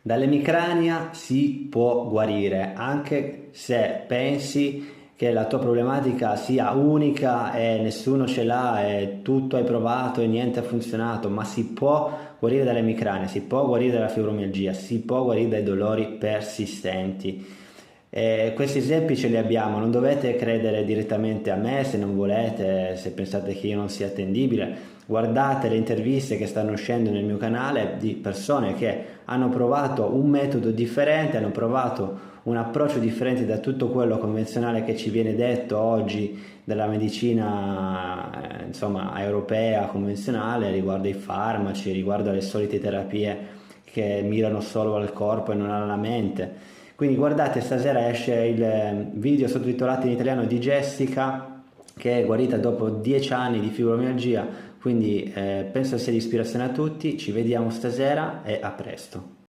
Dall'emicrania si può guarire, anche se pensi che la tua problematica sia unica e nessuno ce l'ha e tutto hai provato e niente ha funzionato, ma si può guarire dall'emicrania, si può guarire dalla fibromialgia, si può guarire dai dolori persistenti. Questi esempi ce li abbiamo, non dovete credere direttamente a me se non volete, se pensate che io non sia attendibile. Guardate le interviste che stanno uscendo nel mio canale di persone che hanno provato un metodo differente, hanno provato un approccio differente da tutto quello convenzionale che ci viene detto oggi dalla medicina insomma europea convenzionale riguardo ai farmaci, riguardo alle solite terapie che mirano solo al corpo e non alla mente. Quindi guardate, stasera esce il video sottotitolato in italiano di Jessica, che è guarita dopo 10 anni di fibromialgia, quindi penso sia di ispirazione a tutti. Ci vediamo stasera e a presto.